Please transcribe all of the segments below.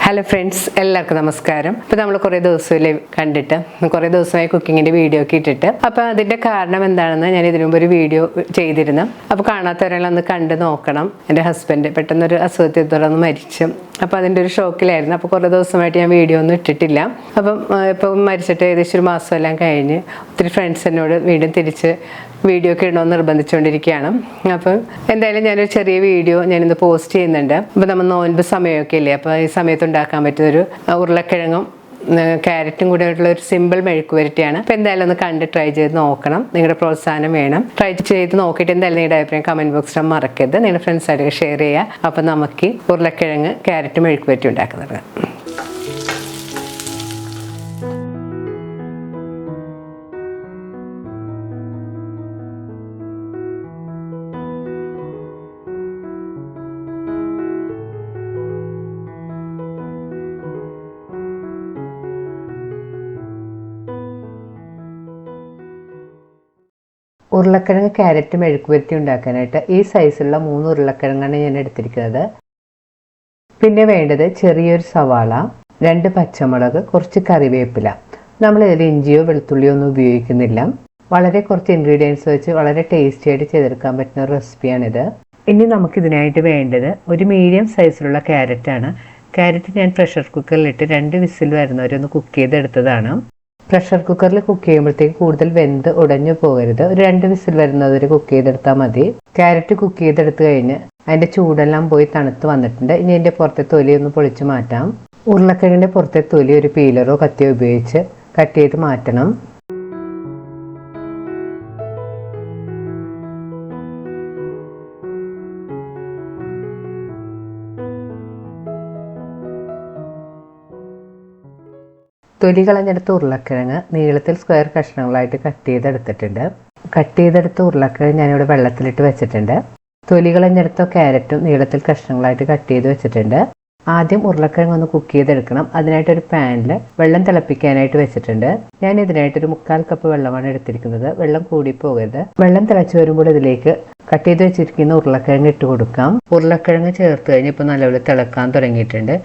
Hello friends, എല്ലാവർക്കും നമസ്കാരം. ഇപ്പോൾ നമ്മൾ കുറേ ദിവസമല്ലേ കണ്ടിട്ട്, കുറേ ദിവസമായി കുക്കിങ്ങിൻ്റെ വീഡിയോ ഒക്കെ ഇട്ടിട്ട്. അപ്പോൾ അതിൻ്റെ കാരണം എന്താണെന്ന് ഞാൻ ഇതിനു മുമ്പ് ഒരു വീഡിയോ ചെയ്തിരുന്നു. അപ്പോൾ കാണാത്തവരെല്ലാം കണ്ട് നോക്കണം. എൻ്റെ ഹസ്ബൻഡ് പെട്ടെന്നൊരു അസുഖത്തെ തുടർന്ന് മരിച്ചു. അപ്പോൾ അതിൻ്റെ ഒരു ഷോക്കിലായിരുന്നു. അപ്പോൾ കുറേ ദിവസമായിട്ട് ഞാൻ വീഡിയോ ഒന്നും ഇട്ടിട്ടില്ല. അപ്പം ഇപ്പം മരിച്ചിട്ട് ഏകദേശം ഒരു മാസമെല്ലാം കഴിഞ്ഞ് ഒത്തിരി ഫ്രണ്ട്സ് എന്നോട് വീണ്ടും തിരിച്ച് വീഡിയോ ഒക്കെ ഇടണമെന്ന് നിർബന്ധിച്ചുകൊണ്ടിരിക്കുകയാണ്. അപ്പം എന്തായാലും ഞാനൊരു ചെറിയ വീഡിയോ ഞാനിന്ന് പോസ്റ്റ് ചെയ്യുന്നുണ്ട്. അപ്പോൾ നമ്മൾ നോൻപ് സമയമൊക്കെ ഇല്ലേ, അപ്പോൾ ഈ സമയത്ത് ഉണ്ടാക്കാൻ പറ്റുന്നൊരു ഉരുളക്കിഴങ്ങും ക്യാരറ്റും കൂടെ ആയിട്ടുള്ള ഒരു സിമ്പിൾ മെഴുക്കുവരട്ടിയാണ്. അപ്പോൾ എന്തായാലും ഒന്ന് കണ്ട് ട്രൈ ചെയ്ത് നോക്കണം. നിങ്ങളുടെ പ്രോത്സാഹനം വേണം. ട്രൈ ചെയ്ത് നോക്കിയിട്ട് എന്തായാലും നിങ്ങളുടെ അഭിപ്രായം കമൻറ്റ് ബോക്സിൽ മറക്കരുത്. നിങ്ങളുടെ ഫ്രണ്ട്സായിട്ട് ഷെയർ ചെയ്യുക. അപ്പോൾ നമുക്ക് ഉരുളക്കിഴങ്ങ് ക്യാരറ്റ് മെഴുക്കുവരട്ടി ഉണ്ടാക്കുന്നത്. ഉരുളക്കിഴങ്ങ് ക്യാരറ്റ് മെഴുക്കുവരട്ടി ഉണ്ടാക്കാനായിട്ട് ഈ സൈസിലുള്ള 3 ഉരുളക്കിഴങ്ങാണ് ഞാൻ എടുത്തിരിക്കുന്നത്. പിന്നെ വേണ്ടത് ചെറിയൊരു സവാള, 2 പച്ചമുളക്, കുറച്ച് കറിവേപ്പില. നമ്മളിതിൽ ഇഞ്ചിയോ വെളുത്തുള്ളിയോ ഒന്നും ഉപയോഗിക്കുന്നില്ല. വളരെ കുറച്ച് ഇൻഗ്രീഡിയൻസ് വെച്ച് വളരെ ടേസ്റ്റി ആയിട്ട് ചെയ്തെടുക്കാൻ പറ്റുന്ന ഒരു റെസിപ്പിയാണിത്. ഇനി നമുക്കിതിനായിട്ട് വേണ്ടത് ഒരു മീഡിയം സൈസിലുള്ള ക്യാരറ്റാണ്. ക്യാരറ്റ് ഞാൻ പ്രഷർ കുക്കറിലിട്ട് 2 വിസിൽ വരുന്നവരെ ഒന്ന് കുക്ക് ചെയ്തെടുത്തതാണ്. പ്രഷർ കുക്കറിൽ കുക്ക് ചെയ്യുമ്പോഴത്തേക്ക് കൂടുതൽ വെന്ത് ഉടഞ്ഞു പോകരുത്. ഒരു 2 വിസിൽ വരുന്നതുവരെ കുക്ക് ചെയ്തെടുത്താൽ മതി. ക്യാരറ്റ് കുക്ക് ചെയ്തെടുത്ത് കഴിഞ്ഞ് അതിൻ്റെ ചൂടെല്ലാം പോയി തണുത്ത് വന്നിട്ടുണ്ട്. ഇനി അതിൻ്റെ പുറത്തെ തൊലി ഒന്ന് പൊളിച്ച് മാറ്റാം. ഉരുളക്കിഴങ്ങിൻ്റെ പുറത്തെ തൊലി ഒരു പീലറോ കത്തിയോ ഉപയോഗിച്ച് കട്ട് ചെയ്ത് മാറ്റണം. തൊലി കളഞ്ഞെടുത്ത ഉരുളക്കിഴങ്ങ് നീളത്തിൽ സ്ക്വയർ കഷ്ണങ്ങളായിട്ട് കട്ട് ചെയ്തെടുത്തിട്ടുണ്ട്. കട്ട് ചെയ്തെടുത്ത ഉരുളക്കിഴങ്ങ് ഞാനിവിടെ വെള്ളത്തിലിട്ട് വെച്ചിട്ടുണ്ട്. തൊലി കളഞ്ഞെടുത്ത ക്യാരറ്റും നീളത്തിൽ കഷ്ണങ്ങളായിട്ട് കട്ട് ചെയ്ത് വെച്ചിട്ടുണ്ട്. ആദ്യം ഉരുളക്കിഴങ്ങ് ഒന്ന് കുക്ക് ചെയ്തെടുക്കണം. അതിനായിട്ടൊരു പാനിൽ വെള്ളം തിളപ്പിക്കാനായിട്ട് വെച്ചിട്ടുണ്ട്. ഞാൻ ഇതിനായിട്ടൊരു 1/4 കപ്പ് വെള്ളമാണ് എടുത്തിരിക്കുന്നത്. വെള്ളം കൂടി പോകരുത്. വെള്ളം തിളച്ച് വരുമ്പോൾ ഇതിലേക്ക് കട്ട് ചെയ്ത് വെച്ചിരിക്കുന്ന ഉരുളക്കിഴങ്ങ് ഇട്ട് കൊടുക്കാം. ഉരുളക്കിഴങ്ങ് ചേർത്ത് കഴിഞ്ഞ് ഇപ്പോൾ നല്ലപോലെ തിളക്കാൻ തുടങ്ങിയിട്ടുണ്ട്.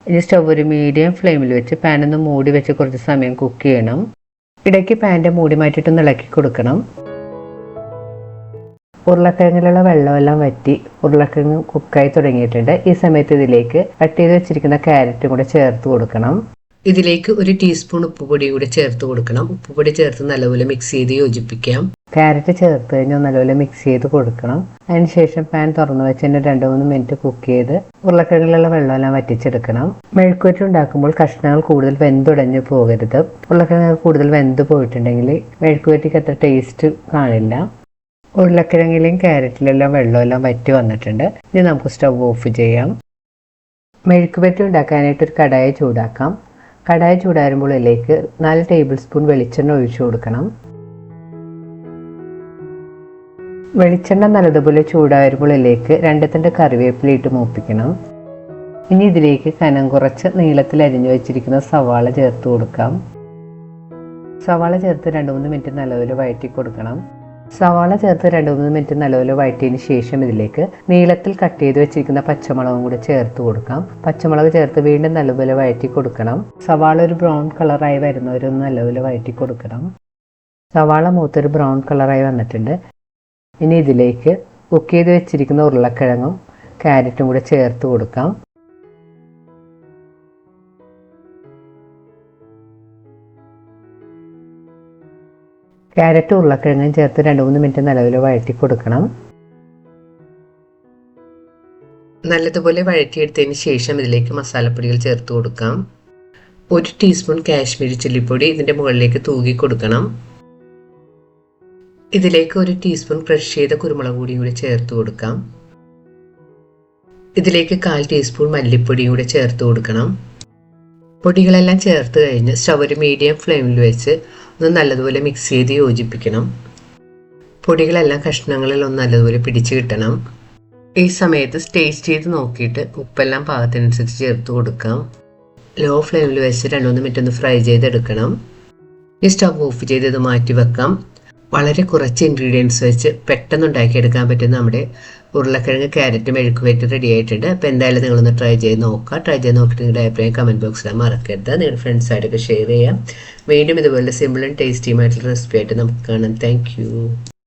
ഇനി സ്റ്റവ് ഒരു മീഡിയം ഫ്ലെയിമിൽ വെച്ച് പാനൊന്ന് മൂടി വെച്ച് കുറച്ച് സമയം കുക്ക് ചെയ്യണം. ഇടയ്ക്ക് പാൻ്റെ മൂടി മാറ്റിയിട്ടൊന്ന് ഇളക്കി കൊടുക്കണം. ഉരുളക്കിഴങ്ങിലുള്ള വെള്ളമെല്ലാം വറ്റി ഉരുളക്കിഴങ്ങ് കുക്കായി തുടങ്ങിയിട്ടുണ്ട്. ഈ സമയത്ത് ഇതിലേക്ക് കട്ട് ചെയ്ത് വെച്ചിരിക്കുന്ന ക്യാരറ്റും കൂടെ ചേർത്ത് കൊടുക്കണം. ഇതിലേക്ക് 1 ടീസ്പൂൺ ഉപ്പുപൊടി കൂടി ചേർത്ത് കൊടുക്കണം. ഉപ്പുപൊടി ചേർത്ത് നല്ലപോലെ മിക്സ് ചെയ്ത് യോജിപ്പിക്കാം. ക്യാരറ്റ് ചേർത്ത് കഴിഞ്ഞാൽ നല്ലപോലെ മിക്സ് ചെയ്ത് കൊടുക്കണം. അതിനുശേഷം പാൻ തുറന്ന് വെച്ച് തന്നെ 2-3 മിനിറ്റ് കുക്ക് ചെയ്ത് ഉരുളക്കിഴങ്ങിലുള്ള വെള്ളമെല്ലാം വറ്റിച്ചെടുക്കണം. മെഴുക്കുവരട്ടി ഉണ്ടാക്കുമ്പോൾ കഷ്ണങ്ങൾ കൂടുതൽ വെന്തുടഞ്ഞു പോകരുത്. ഉരുളക്കിഴങ്ങ് കൂടുതൽ വെന്ത് പോയിട്ടുണ്ടെങ്കിൽ മെഴുക്കുവരട്ടിക്ക് അത്ര ടേസ്റ്റ് കാണില്ല. ഉരുളക്കിഴങ്ങിലെയും ക്യാരറ്റിലെല്ലാം വെള്ളമെല്ലാം വറ്റി വന്നിട്ടുണ്ട്. ഇനി നമുക്ക് സ്റ്റവ് ഓഫ് ചെയ്യാം. മെഴുക്കുവരട്ടി ഉണ്ടാക്കാനായിട്ട് ഒരു കടായി ചൂടാക്കാം. കടായി ചൂടാകുമ്പോൾ ഇതിലേക്ക് 4 ടേബിൾ സ്പൂൺ വെളിച്ചെണ്ണ ഒഴിച്ചു കൊടുക്കണം. വെളിച്ചെണ്ണ നല്ലതുപോലെ ചൂടാകുമ്പോൾ ഇതിലേക്ക് 2 തണ്ട് കറിവേപ്പില ഇട്ട് മൂപ്പിക്കണം. ഇനി ഇതിലേക്ക് കനം കുറച്ച് നീളത്തിൽ അരിഞ്ഞു വെച്ചിരിക്കുന്ന സവാള ചേർത്ത് കൊടുക്കാം. സവാള ചേർത്ത് 2-3 മിനിറ്റ് നല്ലപോലെ വഴറ്റി കൊടുക്കണം. സവാള ചേർത്ത് 2-3 മിനിറ്റ് നല്ലപോലെ വഴറ്റിയതിന് ശേഷം ഇതിലേക്ക് നീളത്തിൽ കട്ട് ചെയ്ത് വെച്ചിരിക്കുന്ന പച്ചമുളകും കൂടി ചേർത്ത് കൊടുക്കാം. പച്ചമുളക് ചേർത്ത് വീണ്ടും നല്ലപോലെ വഴറ്റി കൊടുക്കണം. സവാള ഒരു ബ്രൗൺ കളറായി വരുന്നവരൊന്ന് നല്ലപോലെ വഴറ്റി കൊടുക്കണം. സവാള മൂത്തൊരു ബ്രൗൺ കളറായി വന്നിട്ടുണ്ട്. ഇനി ഇതിലേക്ക് കുക്ക് ചെയ്ത് വെച്ചിരിക്കുന്ന ഉരുളക്കിഴങ്ങും ക്യാരറ്റും കൂടി ചേർത്ത് കൊടുക്കാം. ക്യാരറ്റ് ഉരുളക്കിഴങ്ങും ചേർത്ത് 2-3 മിനിറ്റ് നല്ലപോലെ വഴറ്റി കൊടുക്കണം. നല്ലതുപോലെ വഴറ്റിയെടുത്തതിന് ശേഷം ഇതിലേക്ക് മസാലപ്പൊടികൾ ചേർത്ത് കൊടുക്കാം. 1 ടീസ്പൂൺ കാശ്മീരി ചില്ലിപ്പൊടി ഇതിൻ്റെ മുകളിലേക്ക് തൂകി കൊടുക്കണം. ഇതിലേക്ക് 1 ടീസ്പൂൺ ക്രഷ് ചെയ്ത കുരുമുളക് പൊടിയും കൂടി ചേർത്ത് കൊടുക്കാം. ഇതിലേക്ക് 1/4 ടീസ്പൂൺ മല്ലിപ്പൊടിയും കൂടി ചേർത്ത് കൊടുക്കണം. പൊടികളെല്ലാം ചേർത്ത് കഴിഞ്ഞ് സ്റ്റവ് ഒരു മീഡിയം ഫ്ലെയിമിൽ വെച്ച് ഒന്ന് നല്ലതുപോലെ മിക്സ് ചെയ്ത് യോജിപ്പിക്കണം. പൊടികളെല്ലാം കഷ്ണങ്ങളിൽ ഒന്ന് നല്ലതുപോലെ പിടിച്ച് കിട്ടണം. ഈ സമയത്ത് ടേസ്റ്റ് ചെയ്ത് നോക്കിയിട്ട് ഉപ്പെല്ലാം പാകത്തിനനുസരിച്ച് ചേർത്ത് കൊടുക്കാം. ലോ ഫ്ലെയിമിൽ വെച്ച് 2-3 മിനിറ്റ് ഒന്ന് ഫ്രൈ ചെയ്തെടുക്കണം. ഈ സ്റ്റവ് ഓഫ് ചെയ്ത് ഇത് മാറ്റി വെക്കാം. വളരെ കുറച്ച് ഇൻഗ്രീഡിയൻസ് വെച്ച് പെട്ടെന്ന് ഉണ്ടാക്കിയെടുക്കാൻ പറ്റുന്ന നമ്മുടെ ഉരുളക്കിഴങ്ങ് ക്യാരറ്റ് മെഴുക്കുവരട്ടി റെഡി ആയിട്ടുണ്ട്. അപ്പോൾ എന്തായാലും നിങ്ങളൊന്ന് ട്രൈ ചെയ്ത് നോക്കുക. ട്രൈ ചെയ്ത് നോക്കിയിട്ട് നിങ്ങളുടെ അഭിപ്രായം കമൻറ്റ് ബോക്സിൽ മറക്കരുത്. നിങ്ങളുടെ ഫ്രണ്ട്സായിട്ടൊക്കെ ഷെയർ ചെയ്യാം. വീണ്ടും ഇതുപോലെ സിമ്പിളും ടേസ്റ്റിയുമായിട്ടുള്ള റെസിപ്പി ആയിട്ട് നമുക്ക് കാണാം. താങ്ക്